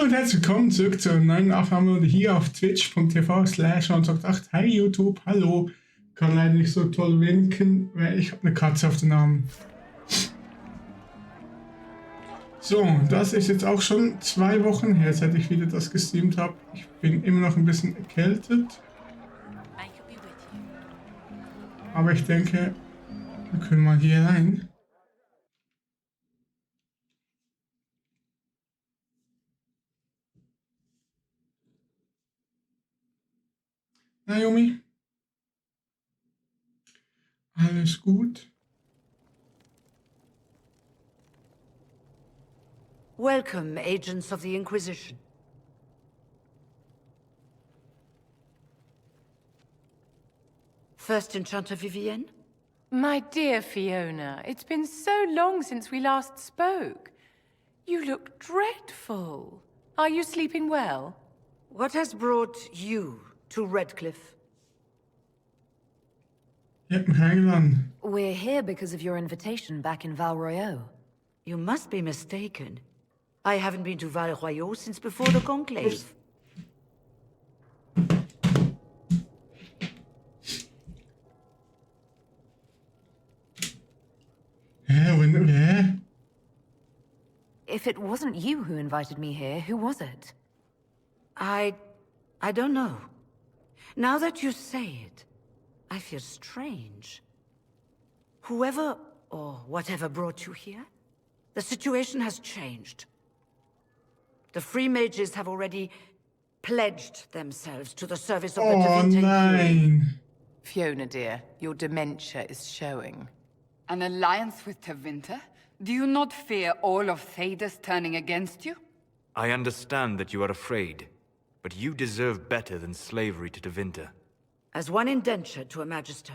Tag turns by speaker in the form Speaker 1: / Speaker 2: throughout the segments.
Speaker 1: Hallo und herzlich willkommen zurück zur neuen Aufnahme hier auf twitch.tv/anschauen. Hey YouTube, hallo. Kann leider nicht so toll winken, weil ich habe eine Katze auf den Arm. So, das ist jetzt auch schon 2 Wochen her, seit ich wieder das gestreamt habe. Ich bin immer noch ein bisschen erkältet. Aber ich denke, wir können mal hier rein. Naomi? Alles gut?
Speaker 2: Welcome, agents of the Inquisition. First Enchanter Vivienne?
Speaker 3: My dear Fiona, it's been so long since we last spoke. You look dreadful. Are you sleeping well?
Speaker 2: What has brought you to Redcliffe?
Speaker 1: Je hebt me eingeladen.
Speaker 4: We're here because of your invitation back in Val Royeaux.
Speaker 2: You must be mistaken. I haven't been to Val Royeaux since before the Conclave.
Speaker 1: Hä?
Speaker 4: If it wasn't you who invited me here, who was it?
Speaker 2: I don't know. Now that you say it, I feel strange. Whoever or whatever brought you here, the situation has changed. The Free Mages have already pledged themselves to the service of the Divinity.
Speaker 1: Nein.
Speaker 3: Fiona, dear, your dementia is showing.
Speaker 5: An alliance with Tevinter? Do you not fear all of Thedas turning against you?
Speaker 6: I understand that you are afraid, but you deserve better than slavery to Tevinter.
Speaker 2: As one indentured to a Magister,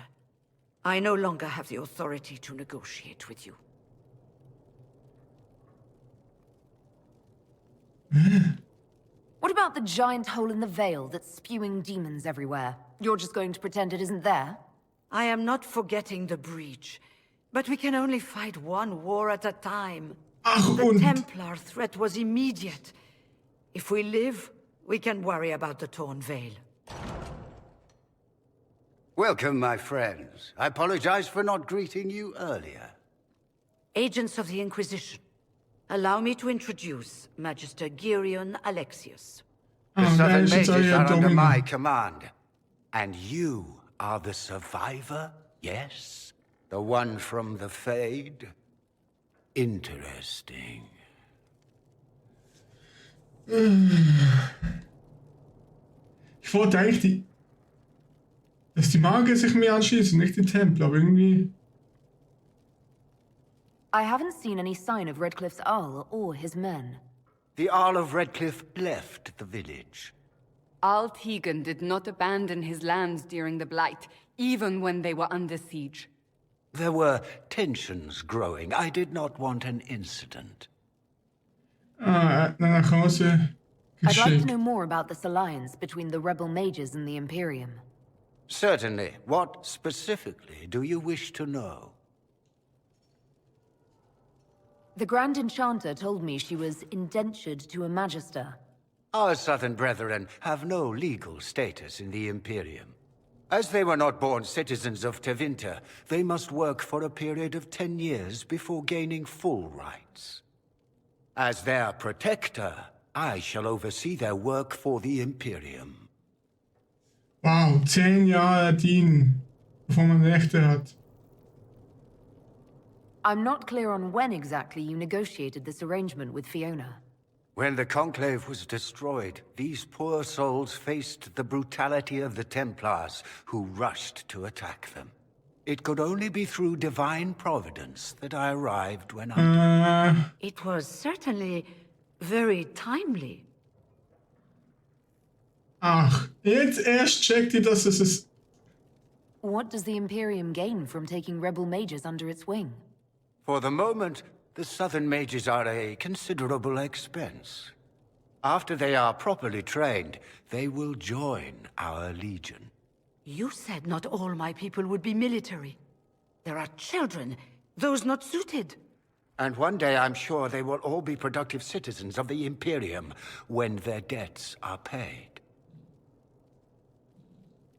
Speaker 2: I no longer have the authority to negotiate with you.
Speaker 4: What about the giant hole in the veil that's spewing demons everywhere? You're just going to pretend it isn't there?
Speaker 2: I am not forgetting the breach, but we can only fight one war at a time. The Templar threat was immediate. If we live, we can worry about the torn veil.
Speaker 7: Welcome, my friends. I apologize for not greeting you earlier.
Speaker 2: Agents of the Inquisition, allow me to introduce Magister Girion Alexius.
Speaker 7: The Southern Mages are under my command. And you are the survivor, yes? The one from the Fade? Interesting.
Speaker 1: Ich wollte eigentlich dass die Magier sich mir anschließen, nicht die Templer, aber irgendwie...
Speaker 4: I haven't seen any sign of Redcliffe's Arl or his men.
Speaker 7: The Earl of Redcliffe left the village.
Speaker 5: Al Tegan did not abandon his lands during the Blight, even when they were under siege.
Speaker 7: There were tensions growing. I did not want an incident.
Speaker 1: Naar een grote
Speaker 4: I'd like to
Speaker 1: geschickt.
Speaker 4: know more about this alliance between the Rebel Mages and the Imperium.
Speaker 7: Certainly. What specifically do you wish to know?
Speaker 4: The Grand Enchanter told me she was indentured to a Magister.
Speaker 7: Our southern brethren have no legal status in the Imperium. As they were not born citizens of Tevinter, they must work for a period of 10 years before gaining full rights. As their protector, I shall oversee their work for the Imperium.
Speaker 1: Wauw, 10 Jahre dienen, bevor man Rechte hat.
Speaker 4: I'm not clear on when exactly you negotiated this arrangement with Fiona.
Speaker 7: When the Conclave was destroyed, these poor souls faced the brutality of the Templars, who rushed to attack them. It could only be through divine providence that I arrived when I did.
Speaker 2: It was certainly very timely.
Speaker 1: Ach, jetzt erst checkt ihr, dass es ist.
Speaker 4: What does the Imperium gain from taking Rebel Mages under its wing?
Speaker 7: For the moment, the Southern Mages are a considerable expense. After they are properly trained, they will join our legion.
Speaker 2: You said not all my people would be military. There are children, those not suited.
Speaker 7: And one day I'm sure they will all be productive citizens of the Imperium when their debts are paid.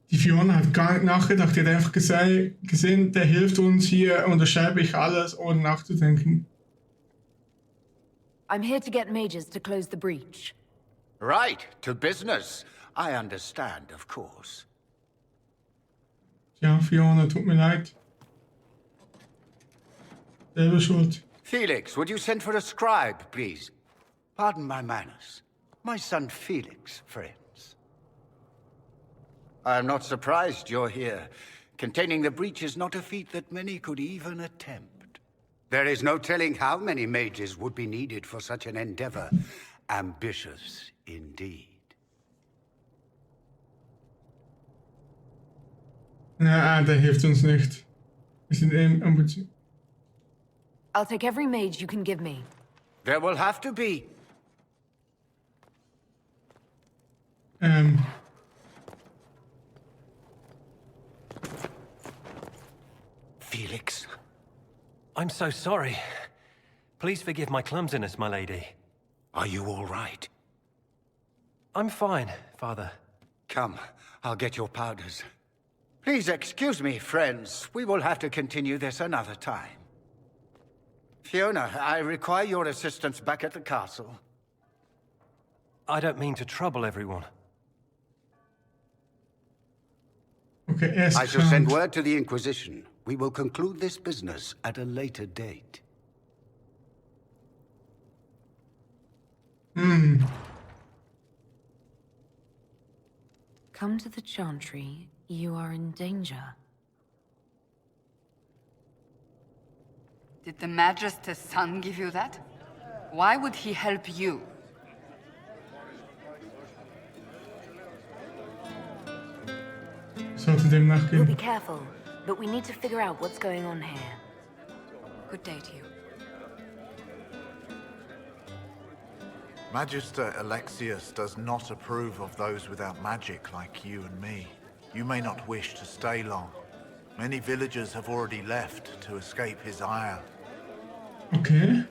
Speaker 1: Die Fiona hat gar nicht nachgedacht, die hat einfach gesehen, der hilft uns hier, unterschreibe ich alles, ohne nachzudenken.
Speaker 4: I'm here to get mages to close the breach.
Speaker 7: Right, to business. I understand, of course.
Speaker 1: Ja, Fiona, tut mir leid. Selber schuld.
Speaker 7: Felix, would you send for a scribe, please? Pardon my manners. My son Felix, friends. I'm not surprised you're here. Containing the breach is not a feat that many could even attempt. There is no telling how many mages would be needed for such an endeavor. Ambitious indeed.
Speaker 1: Ja, der hilft uns nicht. Wir sind ambitioniert.
Speaker 4: I'll take every mage you can give me.
Speaker 7: There will have to be. Felix.
Speaker 8: I'm so sorry. Please forgive my clumsiness, my lady.
Speaker 7: Are you all right?
Speaker 8: I'm fine, Father.
Speaker 7: Come, I'll get your powders. Please excuse me, friends. We will have to continue this another time. Fiona, I require your assistance back at the castle.
Speaker 8: I don't mean to trouble everyone.
Speaker 1: Okay,
Speaker 7: I shall send word to the Inquisition. We will conclude this business at a later date.
Speaker 4: Come to the Chantry. You are in danger.
Speaker 5: Did the Magister's son give you that? Why would he help you?
Speaker 1: Sollte dem
Speaker 4: We'll
Speaker 1: nachgehen.
Speaker 4: be careful, but we need to figure out what's going on here.
Speaker 5: Good day to you.
Speaker 9: Magister Alexius does not approve of those without magic like you and me. You may not wish to stay long. Many villagers have already left to escape his ire.
Speaker 1: Okay.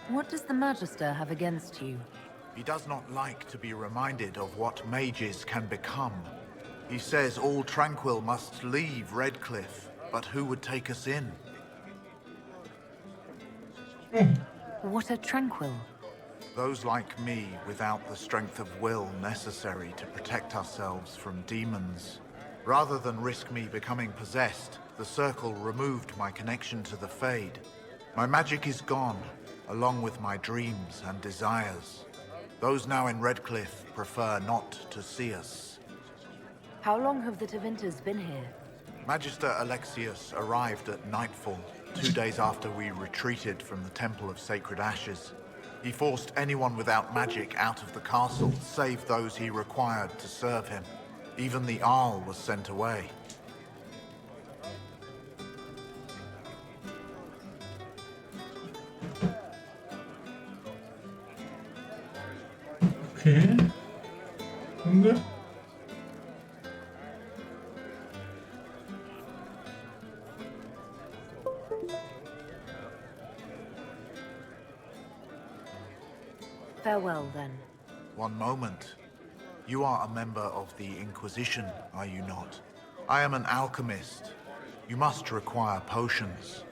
Speaker 4: What does the Magister have against you?
Speaker 9: He does not like to be reminded of what mages can become. He says all tranquil must leave Redcliffe, but who would take us in?
Speaker 4: What are tranquil?
Speaker 9: Those like me without the strength of will necessary to protect ourselves from demons. Rather than risk me becoming possessed, the Circle removed my connection to the Fade. My magic is gone, along with my dreams and desires. Those now in Redcliffe prefer not to see us.
Speaker 4: How long have the Tevinters been here?
Speaker 9: Magister Alexius arrived at nightfall, 2 days after we retreated from the Temple of Sacred Ashes. He forced anyone without magic out of the castle, save those he required to serve him. Even the Arl was sent away.
Speaker 1: Okay. Und
Speaker 4: Farewell, then.
Speaker 9: One moment. You are a member of the Inquisition, are you not? I am an alchemist. You must require potions.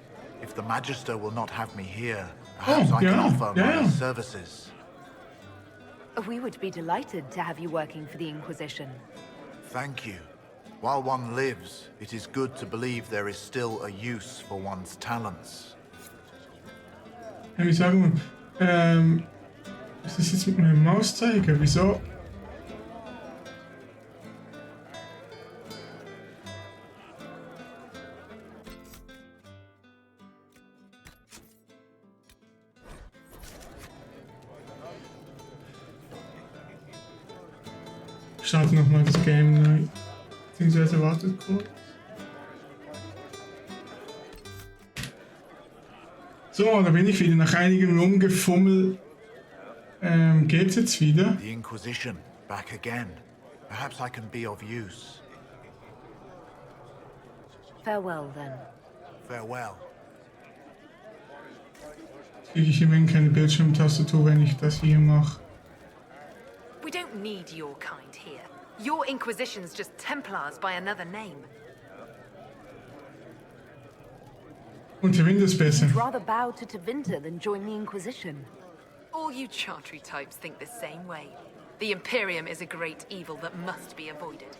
Speaker 9: If the Magister will not have me here, perhaps I can offer my services.
Speaker 4: We would be delighted to have you working for the Inquisition.
Speaker 9: Thank you. While one lives, it is good to believe there is still a use for one's talents.
Speaker 1: wie sagen wir? Was ist jetzt mit meinem Mauszeiger? Wieso? Ich starte nochmal das Game neu. Beziehungsweise wartet kurz. So, da bin ich wieder. Nach einigem Rumgefummel geht's jetzt wieder.
Speaker 9: The Inquisition, back again. Perhaps I can be of use.
Speaker 4: Farewell, then.
Speaker 9: Farewell.
Speaker 1: kriege ich immerhin keine Bildschirmtastatur, wenn ich das hier mache.
Speaker 10: We don't need your kind here. Your Inquisition's just Templars by another name.
Speaker 1: Und der Wind ist besser.
Speaker 4: You'd rather bow to Tevinter than join the Inquisition.
Speaker 10: All you Chantry types think the same way. The Imperium is a great evil that must be avoided.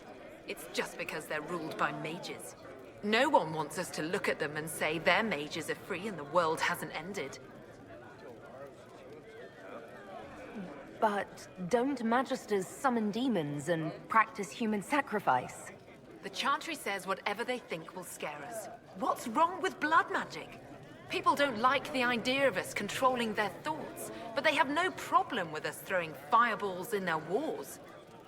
Speaker 10: It's just because they're ruled by mages. No one wants us to look at them and say their mages are free and the world hasn't ended.
Speaker 4: But don't Magisters summon demons and practice human sacrifice?
Speaker 10: The Chantry says whatever they think will scare us. What's wrong with blood magic? People don't like the idea of us controlling their thoughts, but they have no problem with us throwing fireballs in their wars.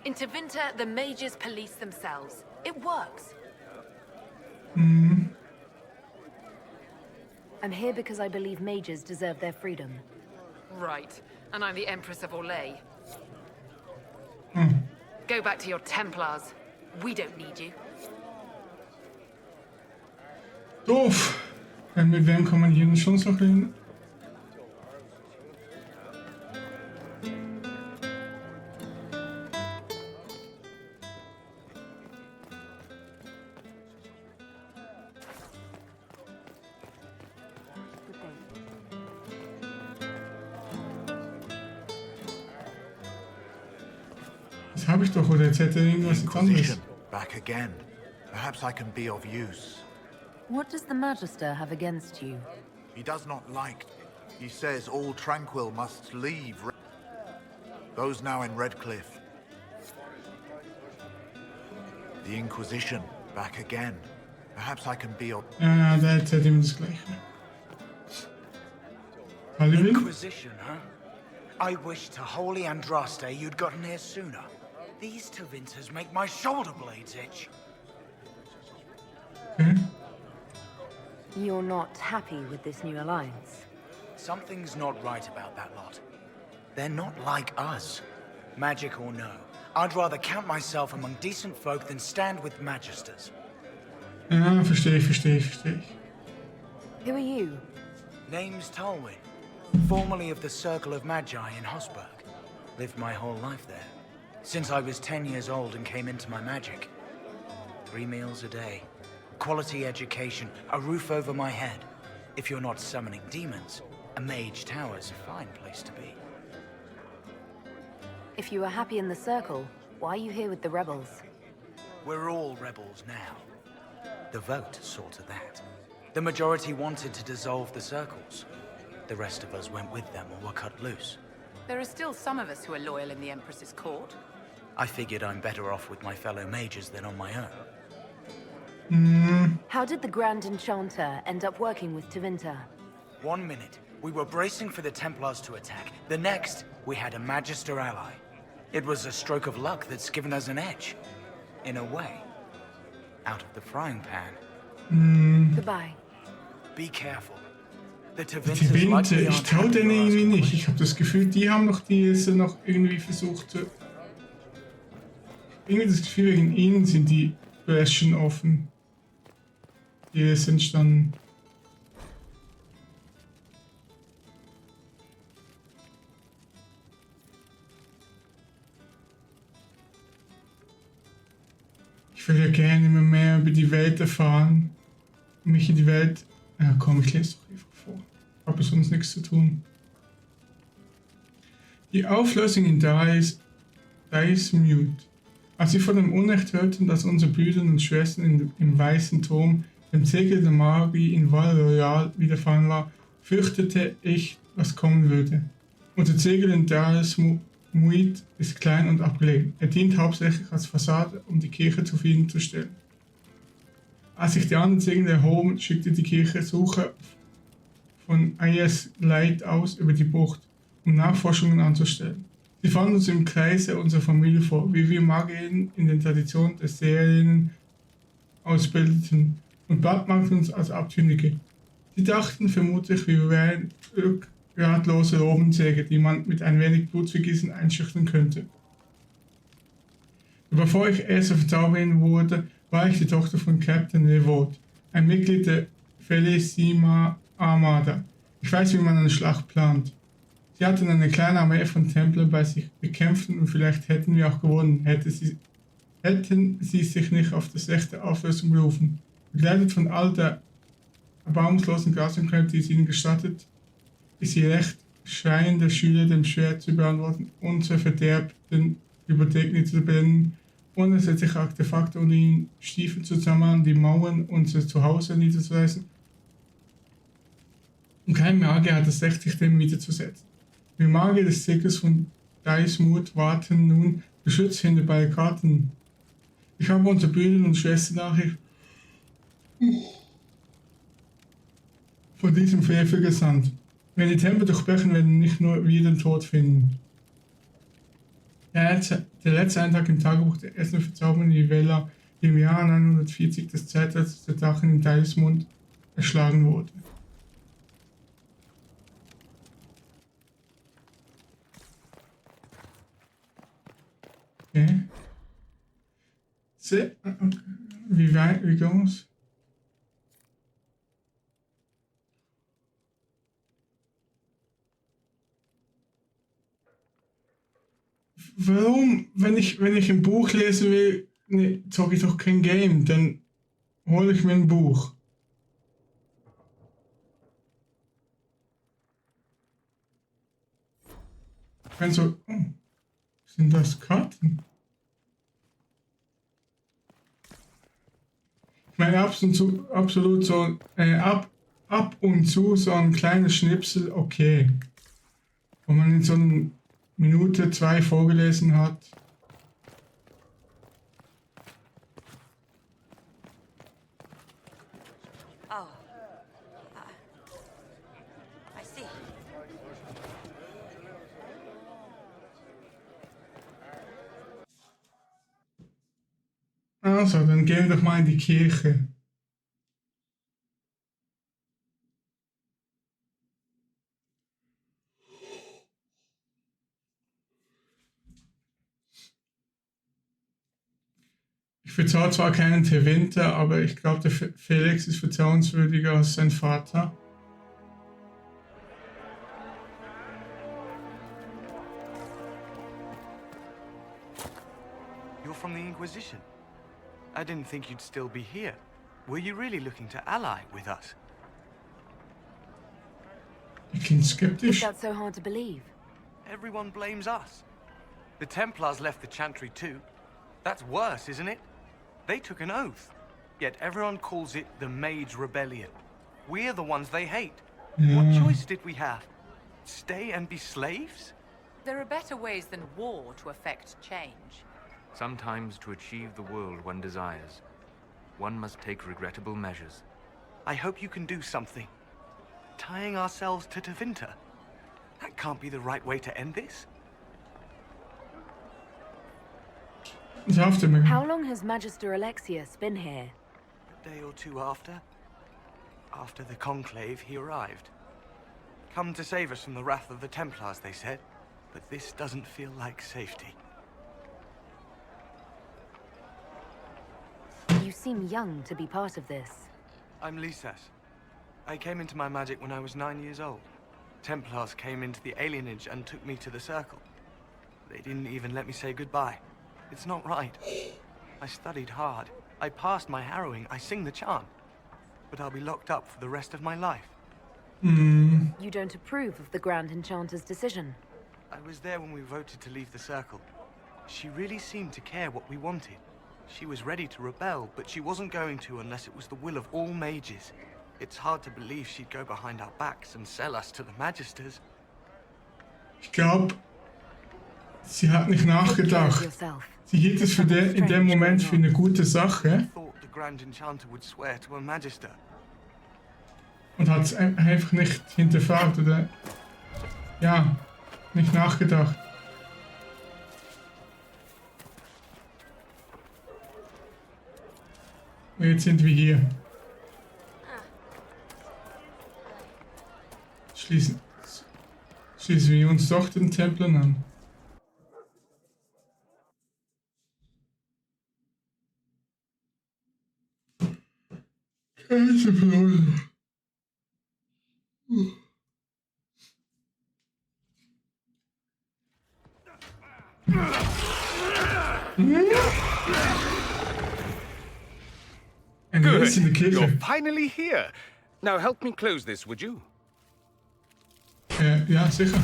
Speaker 10: In Tevinter, the mages police themselves. It works.
Speaker 1: Mhm.
Speaker 4: I'm here because I believe mages deserve their freedom.
Speaker 10: Right. And I'm the Empress of Orlais.
Speaker 1: Hm.
Speaker 10: Go back to your Templars. We don't need you.
Speaker 1: Doof. Mit wem kann man hier denn schon so reden? Das habe ich doch, oder jetzt hätte irgendwas anderes.
Speaker 9: Inquisition, back again. Perhaps I can be of use.
Speaker 4: What does the Magister have against you?
Speaker 9: He does not like. He says all tranquil must leave. Those now in Redcliffe. The Inquisition, back again. Perhaps I can be of...
Speaker 1: Ja, da erzählt ihm das Gleiche. Hallo?
Speaker 11: Inquisition, huh? I wish to holy Andraste you'd gotten here sooner. These Tevinters make my shoulder blades itch.
Speaker 1: Okay.
Speaker 4: You're not happy with this new alliance?
Speaker 11: Something's not right about that lot. They're not like us. Magic or no, I'd rather count myself among decent folk than stand with Magisters.
Speaker 1: Ja, verstehe ich.
Speaker 4: Who are you?
Speaker 11: Name's Tolwyn, formerly of the Circle of Magi in Hosberg. Lived my whole life there, since I was 10 years old and came into my magic. 3 meals a day, quality education, a roof over my head. If you're not summoning demons, a mage tower's a fine place to be.
Speaker 4: If you were happy in the Circle, why are you here with the rebels?
Speaker 11: We're all rebels now. The vote saw to that. The majority wanted to dissolve the circles. The rest of us went with them or were cut loose.
Speaker 3: There are still some of us who are loyal in the Empress's court.
Speaker 11: I figured I'm better off with my fellow mages than on my own.
Speaker 4: How did the Grand Enchanter end up working with Tevinter?
Speaker 11: 1 minute, we were bracing for the Templars to attack. The next, we had a Magister ally. It was a stroke of luck that's given us an edge. In a way. Out of the frying pan.
Speaker 4: Goodbye.
Speaker 11: Be careful. The
Speaker 1: Die
Speaker 11: Tevinters like
Speaker 1: Winde,
Speaker 11: me
Speaker 1: ich
Speaker 11: aren't
Speaker 1: traue
Speaker 11: happy
Speaker 1: denen
Speaker 11: or
Speaker 1: irgendwie
Speaker 11: asking
Speaker 1: nicht. Ich habe das Gefühl, die haben noch diese noch irgendwie versucht zu... Irgendwie das Gefühl, wegen ihnen sind die Breschen offen. Die sind dann... Ich will ja gerne immer mehr über die Welt erfahren. Mich in die Welt... Ja komm, ich lese doch einfach vor. Habe sonst nichts zu tun. Die Auflösung in Dice Mute. Als wir von dem Unrecht hörten, dass unsere Brüder und Schwestern im Weißen Turm dem Zegel der Magie in Val Royal widerfahren war, fürchtete ich, was kommen würde. Unser Zegel in Dice Mute ist klein und abgelegen. Er dient hauptsächlich als Fassade, um die Kirche zufriedenzustellen. Als sich die anderen Segel erhoben, schickte die Kirche Sucher von IS Light aus über die Bucht, um Nachforschungen anzustellen. Sie fanden uns im Kreise unserer Familie vor, wie wir Magierinnen in den Traditionen der Serinnen ausbildeten und brandmarkten uns als Abtrünnige. Sie dachten vermutlich, wir wären rückgratlose Robensäger, die man mit ein wenig Blutvergießen einschüchtern könnte. Bevor ich erste Verzauberin wurde, war ich die Tochter von Captain Revolt, ein Mitglied der Felicima Armada. Ich weiß, wie man eine Schlacht plant. Sie hatten eine kleine Armee von Templern bei sich, bekämpften und vielleicht hätten wir auch gewonnen, hätten sie sich nicht auf das echte Auflösung berufen. Begleitet von all der erbarmungslosen Grausamkeit, die es ihnen gestattet, ist ihr Recht, schreiende Schüler dem Schwert zu beantworten, unser verderbten Bibliotheken zu brennen, unersetzliche Artefakte unter ihnen Stiefel zu sammeln, die Mauern unser Zuhause niederzureißen. Und kein Magier hat das Recht, sich dem widerzusetzen. Wir Magier des Zirkels von Deismut warten nun beschützt hinter Barrikaden. Ich habe unsere Brüder und Schwestern Nachricht von diesem Frevel gesandt. Wenn die Tempel durchbrechen, werden nicht nur wir den Tod finden. Der letzte Eintrag im Tagebuch der ersten verzaubernden Rivella, die im Jahr 940 des Zeitalters der Drachen in Deismund erschlagen wurde. Okay. Wie geht's? Warum, wenn ich ein Buch lesen will, ne, zocke ich doch kein Game, dann hole ich mir ein Buch. Wenn so, oh, sind das Karten? Ich meine, absolut so, ab und zu so ein kleines Schnipsel, okay. Wo man in so einer Minute, 2 vorgelesen hat.
Speaker 2: Oh. I see.
Speaker 1: Also, dann gehen wir doch mal in die Kirche. Ich vertraue zwar keinen Tewinter, aber ich glaube, der Felix ist vertrauenswürdiger als sein Vater.
Speaker 12: You're from the Inquisition. I didn't think you'd still be here. Were you really looking to ally with us?
Speaker 1: Ich bin skeptisch.
Speaker 4: Is that so hard to believe?
Speaker 12: Everyone blames us. The Templars left the Chantry too. That's worse, isn't it? They took an oath. Yet everyone calls it the Mage Rebellion. We're the ones they hate. What choice did we have? Stay and be slaves?
Speaker 3: There are better ways than war to effect change.
Speaker 6: Sometimes to achieve the world one desires, one must take regrettable measures.
Speaker 12: I hope you can do something. Tying ourselves to Tevinter? That can't be the right way to end this.
Speaker 4: How long has Magister Alexius been here?
Speaker 12: A day or two after. After the Conclave, he arrived. Come to save us from the wrath of the Templars, they said. But this doesn't feel like safety.
Speaker 4: You seem young to be part of this.
Speaker 12: I'm Lysas. I came into my magic when I was 9 years old. Templars came into the alienage and took me to the Circle. They didn't even let me say goodbye. It's not right. I studied hard. I passed my harrowing. I sing the chant. But I'll be locked up for the rest of my life.
Speaker 4: You don't approve of the Grand Enchanter's decision?
Speaker 12: I was there when we voted to leave the Circle. She really seemed to care what we wanted. She was ready to rebel, but she wasn't going to unless it was the will of all mages. It's hard to believe she'd go behind our backs and sell us to the Magisters.
Speaker 1: Ich glaube, sie hat nicht nachgedacht. Sie hielt es in dem Moment für eine gute Sache und hat es einfach nicht hinterfragt oder ja, nicht nachgedacht. Und jetzt sind wir hier. Schließen wir uns doch den Templern an. Keine Freude. En die is in de
Speaker 13: You're
Speaker 1: kirche.
Speaker 13: finally here. Now help me close this, would you?
Speaker 1: Ja, zeker.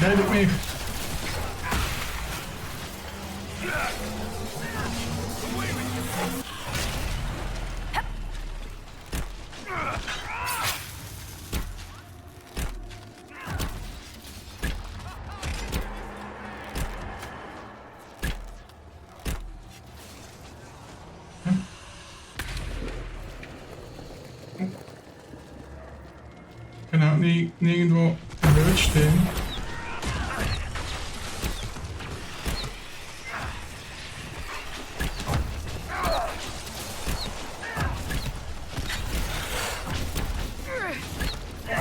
Speaker 1: Rijd het mee. Ik kan ook niet nirgendwo blöd stehen.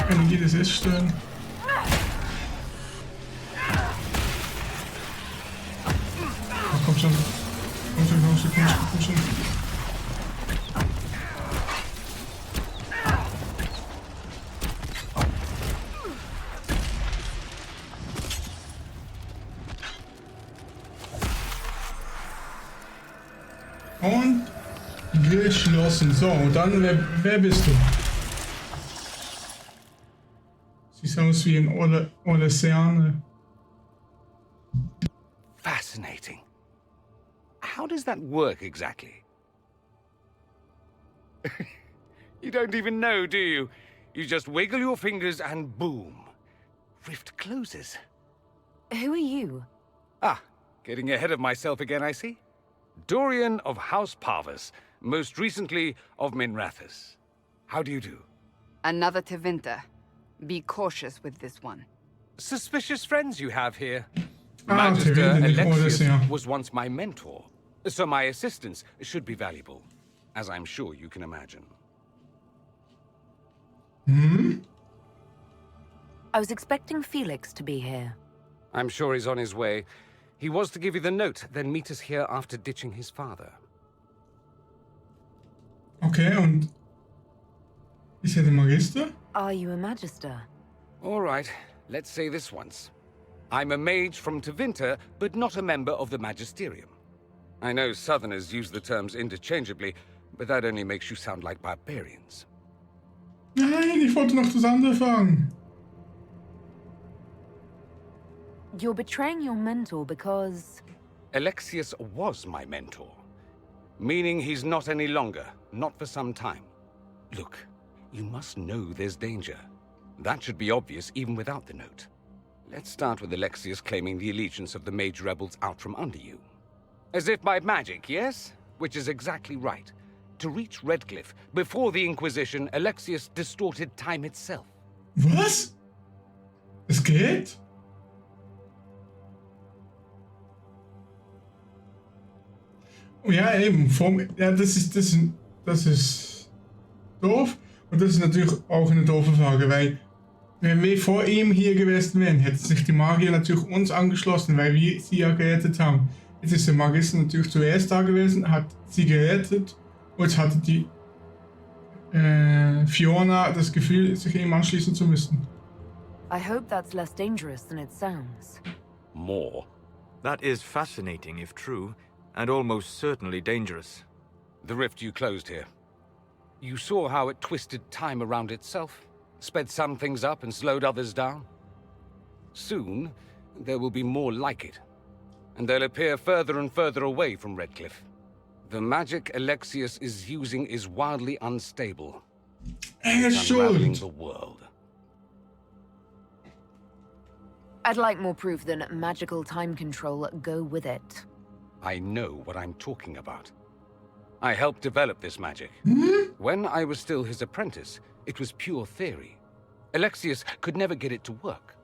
Speaker 1: Kann ich jedes S stören? Oh, komm schon. Komm schon, komm schon, komm schon, komm schon. Und geschlossen. So, dann, wer bist du? Siehst aus wie ein Olesianer.
Speaker 13: Fascinating. How does that work exactly? You don't even know, do you? You just wiggle your fingers and boom. Rift closes.
Speaker 4: Who are you?
Speaker 13: Ah, getting ahead of myself again, I see. Dorian of House Parvus, most recently of Minrathous. How do you do?
Speaker 5: Another Tevinter. Be cautious with this one.
Speaker 13: Suspicious friends you have here.
Speaker 1: Ah,
Speaker 13: Magister
Speaker 1: Tevinter,
Speaker 13: Alexius was once my mentor, so my assistance should be valuable, as I'm sure you can imagine.
Speaker 4: I was expecting Felix to be here.
Speaker 13: I'm sure he's on his way. He was to give you the note, then meet us here after ditching his father.
Speaker 1: Okay, und ist er der Magister?
Speaker 4: Are you a Magister?
Speaker 13: All right, let's say this once. I'm a mage from Tevinter, but not a member of the Magisterium. I know Southerners use the terms interchangeably, but that only makes you sound like barbarians.
Speaker 1: Nein, ich wollte noch das andere fragen.
Speaker 4: You're betraying your mentor because...
Speaker 13: Alexius was my mentor, meaning he's not any longer, not for some time. Look, you must know there's danger. That should be obvious even without the note. Let's start with Alexius claiming the allegiance of the mage rebels out from under you. As if by magic, yes? Which is exactly right. To reach Redcliffe, before the Inquisition, Alexius distorted time itself.
Speaker 1: Was? Es geht? Ja, eben. Ja, das ist doof. Und das ist natürlich auch eine doofe Frage, weil wenn wir vor ihm hier gewesen wären, hätten sich die Magier natürlich uns angeschlossen, weil wir sie ja gerettet haben. Jetzt ist der Magister natürlich zuerst da gewesen, hat sie gerettet und jetzt hatte die Fiona das Gefühl, sich ihm anschließen zu müssen.
Speaker 4: I hope that's less dangerous than it sounds.
Speaker 13: More?
Speaker 6: That is fascinating if true, and almost certainly dangerous.
Speaker 13: The rift you closed here. You saw how it twisted time around itself, sped some things up and slowed others down. Soon, there will be more like it, and they'll appear further and further away from Redcliffe. The magic Alexius is using is wildly unstable. It's unraveling the world.
Speaker 4: I'd like more proof than magical time control go with it.
Speaker 13: I know what I'm talking about. I helped develop this magic. When I was still his apprentice, it was pure theory. Alexius could never get it to work.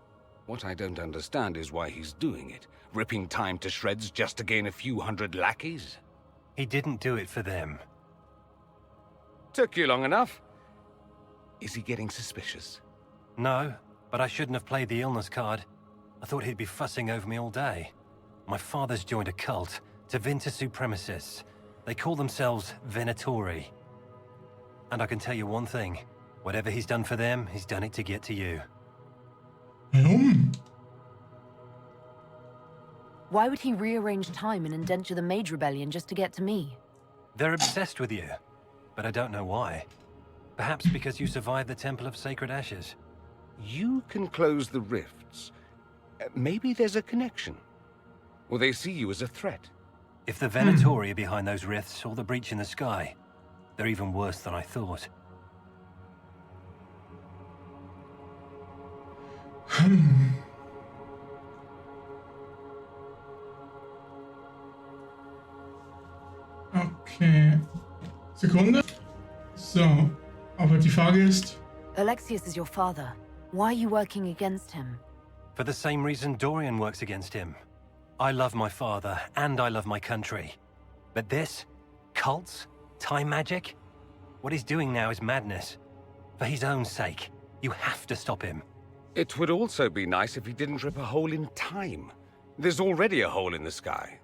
Speaker 13: What I don't understand is why he's doing it, ripping time to shreds just to gain a few hundred lackeys.
Speaker 8: He didn't do it for them.
Speaker 13: Took you long enough. Is he getting suspicious?
Speaker 8: No, but I shouldn't have played the illness card. I thought he'd be fussing over me all day. My father's joined a cult, Tevinter Supremacists. They call themselves Venatori. And I can tell you one thing. Whatever he's done for them, he's done it to get to you.
Speaker 1: Warum?
Speaker 4: Why would he rearrange time and indenture the Mage Rebellion just to get to me?
Speaker 8: They're obsessed with you, but I don't know why. Perhaps because you survived the Temple of Sacred Ashes.
Speaker 13: You can close the rifts. Maybe there's a connection. Or they see you as a threat.
Speaker 8: If the Venatori are behind those rifts or the breach in the sky, they're even worse than I thought.
Speaker 1: Okay. Sekunde. So, aber die Frage ist...
Speaker 4: Alexius is your father. Why are you working against him?
Speaker 8: For the same reason Dorian works against him. I love my father, and I love my country. But this? Cults? Time magic? What he's doing now is madness. For his own sake, you have to stop him.
Speaker 13: It would also be nice if he didn't rip a hole in time. There's already a hole in the sky.